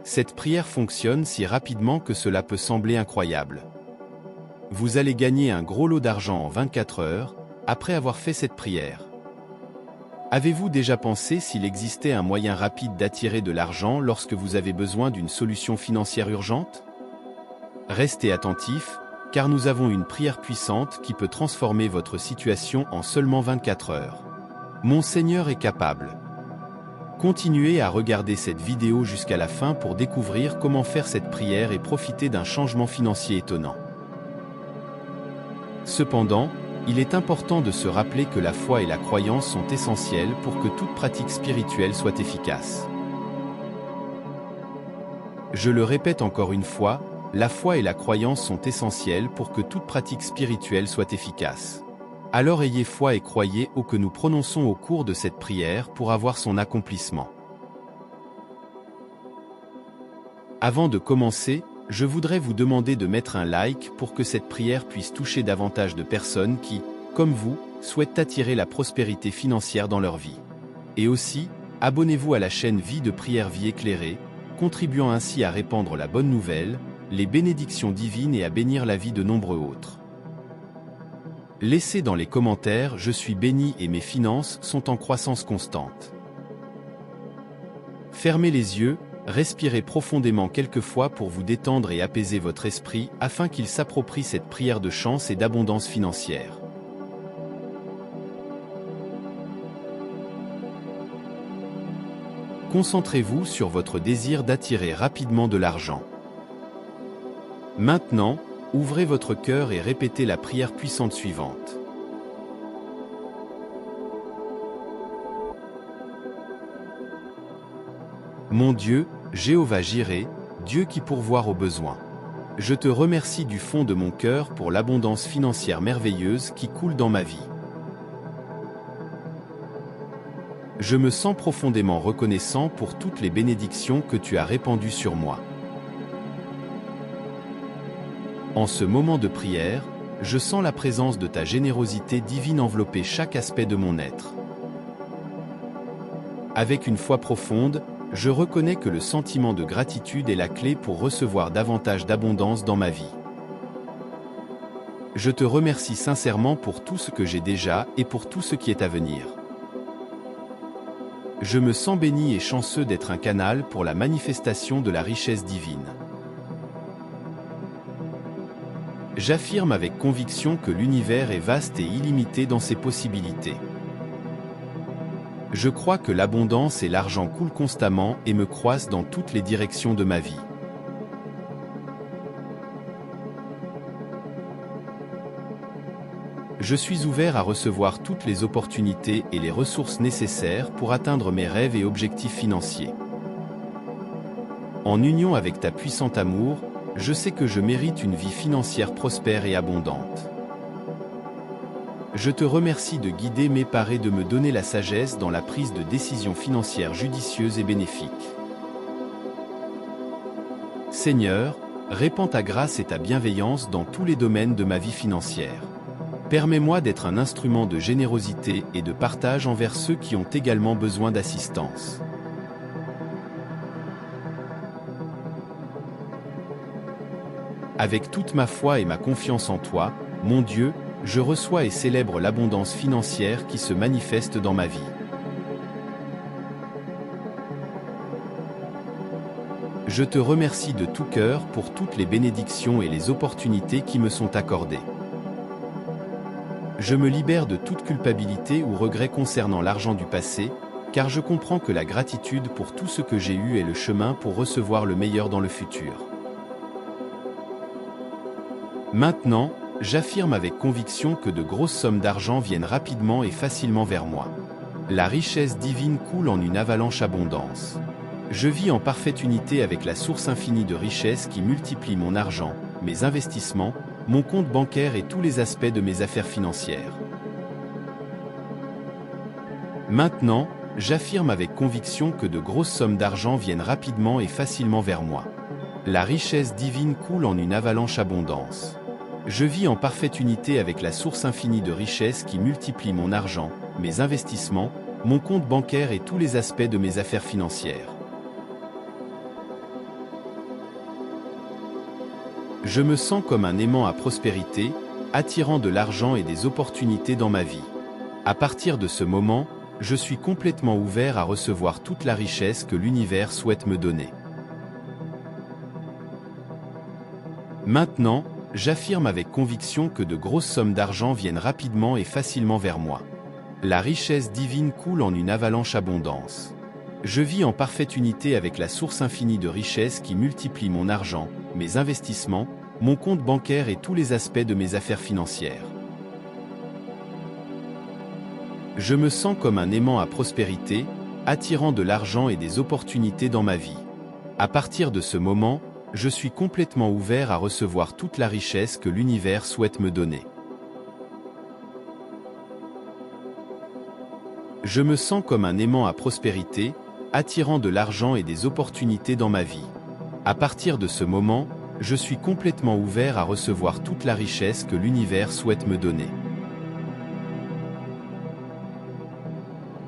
Cette prière fonctionne si rapidement que cela peut sembler incroyable. Vous allez gagner un gros lot d'argent en 24 heures, après avoir fait cette prière. Avez-vous déjà pensé s'il existait un moyen rapide d'attirer de l'argent lorsque vous avez besoin d'une solution financière urgente? Restez attentifs, car nous avons une prière puissante qui peut transformer votre situation en seulement 24 heures. Mon Seigneur est capable. Continuez à regarder cette vidéo jusqu'à la fin pour découvrir comment faire cette prière et profiter d'un changement financier étonnant. Cependant, il est important de se rappeler que la foi et la croyance sont essentielles pour que toute pratique spirituelle soit efficace. Je le répète encore une fois, la foi et la croyance sont essentielles pour que toute pratique spirituelle soit efficace. Alors ayez foi et croyez au que nous prononçons au cours de cette prière pour avoir son accomplissement. Avant de commencer, je voudrais vous demander de mettre un like pour que cette prière puisse toucher davantage de personnes qui, comme vous, souhaitent attirer la prospérité financière dans leur vie. Et aussi, abonnez-vous à la chaîne Vie de Prière Vie Éclairée, contribuant ainsi à répandre la bonne nouvelle, les bénédictions divines et à bénir la vie de nombreux autres. Laissez dans les commentaires « Je suis béni et mes finances sont en croissance constante ». Fermez les yeux, respirez profondément quelques fois pour vous détendre et apaiser votre esprit afin qu'il s'approprie cette prière de chance et d'abondance financière. Concentrez-vous sur votre désir d'attirer rapidement de l'argent. Maintenant, ouvrez votre cœur et répétez la prière puissante suivante. Mon Dieu, Jéhovah Jireh, Dieu qui pourvoit aux besoins. Je te remercie du fond de mon cœur pour l'abondance financière merveilleuse qui coule dans ma vie. Je me sens profondément reconnaissant pour toutes les bénédictions que tu as répandues sur moi. En ce moment de prière, je sens la présence de ta générosité divine envelopper chaque aspect de mon être. Avec une foi profonde, je reconnais que le sentiment de gratitude est la clé pour recevoir davantage d'abondance dans ma vie. Je te remercie sincèrement pour tout ce que j'ai déjà et pour tout ce qui est à venir. Je me sens béni et chanceux d'être un canal pour la manifestation de la richesse divine. J'affirme avec conviction que l'univers est vaste et illimité dans ses possibilités. Je crois que l'abondance et l'argent coulent constamment et me croissent dans toutes les directions de ma vie. Je suis ouvert à recevoir toutes les opportunités et les ressources nécessaires pour atteindre mes rêves et objectifs financiers. En union avec ta puissante amour, je sais que je mérite une vie financière prospère et abondante. Je te remercie de guider mes pas et de me donner la sagesse dans la prise de décisions financières judicieuses et bénéfiques. Seigneur, répands ta grâce et ta bienveillance dans tous les domaines de ma vie financière. Permets-moi d'être un instrument de générosité et de partage envers ceux qui ont également besoin d'assistance. Avec toute ma foi et ma confiance en toi, mon Dieu, je reçois et célèbre l'abondance financière qui se manifeste dans ma vie. Je te remercie de tout cœur pour toutes les bénédictions et les opportunités qui me sont accordées. Je me libère de toute culpabilité ou regret concernant l'argent du passé, car je comprends que la gratitude pour tout ce que j'ai eu est le chemin pour recevoir le meilleur dans le futur. Maintenant, j'affirme avec conviction que de grosses sommes d'argent viennent rapidement et facilement vers moi. La richesse divine coule en une avalanche abondance. Je vis en parfaite unité avec la source infinie de richesse qui multiplie mon argent, mes investissements, mon compte bancaire et tous les aspects de mes affaires financières. Maintenant, j'affirme avec conviction que de grosses sommes d'argent viennent rapidement et facilement vers moi. La richesse divine coule en une avalanche abondance. Je vis en parfaite unité avec la source infinie de richesse qui multiplie mon argent, mes investissements, mon compte bancaire et tous les aspects de mes affaires financières. Je me sens comme un aimant à prospérité, attirant de l'argent et des opportunités dans ma vie. À partir de ce moment, je suis complètement ouvert à recevoir toute la richesse que l'univers souhaite me donner. Maintenant, j'affirme avec conviction que de grosses sommes d'argent viennent rapidement et facilement vers moi. La richesse divine coule en une avalanche abondance. Je vis en parfaite unité avec la source infinie de richesse qui multiplie mon argent, mes investissements, mon compte bancaire et tous les aspects de mes affaires financières. Je me sens comme un aimant à prospérité, attirant de l'argent et des opportunités dans ma vie. À partir de ce moment, je suis complètement ouvert à recevoir toute la richesse que l'univers souhaite me donner. Je me sens comme un aimant à prospérité, attirant de l'argent et des opportunités dans ma vie. À partir de ce moment, je suis complètement ouvert à recevoir toute la richesse que l'univers souhaite me donner.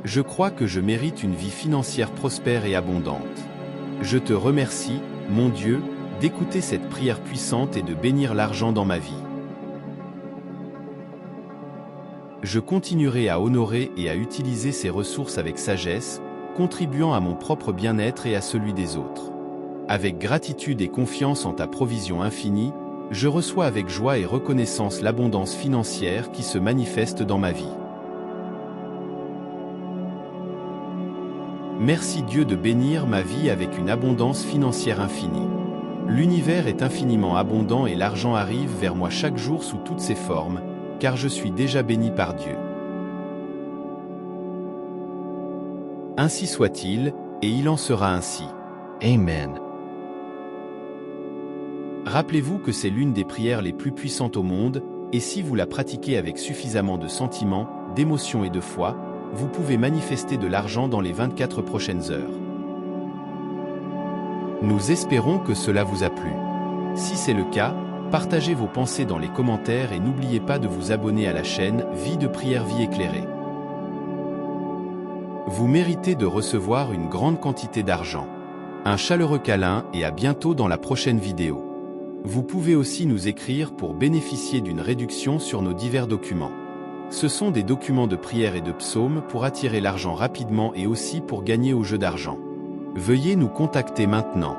Je crois que je mérite une vie financière prospère et abondante. Je te remercie, mon Dieu, d'écouter cette prière puissante et de bénir l'argent dans ma vie. Je continuerai à honorer et à utiliser ces ressources avec sagesse, contribuant à mon propre bien-être et à celui des autres. Avec gratitude et confiance en ta provision infinie, je reçois avec joie et reconnaissance l'abondance financière qui se manifeste dans ma vie. Merci Dieu de bénir ma vie avec une abondance financière infinie. L'univers est infiniment abondant et l'argent arrive vers moi chaque jour sous toutes ses formes, car je suis déjà béni par Dieu. Ainsi soit-il, et il en sera ainsi. Amen. Rappelez-vous que c'est l'une des prières les plus puissantes au monde, et si vous la pratiquez avec suffisamment de sentiments, d'émotions et de foi, vous pouvez manifester de l'argent dans les 24 prochaines heures. Nous espérons que cela vous a plu. Si c'est le cas, partagez vos pensées dans les commentaires et n'oubliez pas de vous abonner à la chaîne Vie de prière, vie éclairée. Vous méritez de recevoir une grande quantité d'argent. Un chaleureux câlin et à bientôt dans la prochaine vidéo. Vous pouvez aussi nous écrire pour bénéficier d'une réduction sur nos divers documents. Ce sont des documents de prière et de psaumes pour attirer l'argent rapidement et aussi pour gagner au jeu d'argent. Veuillez nous contacter maintenant.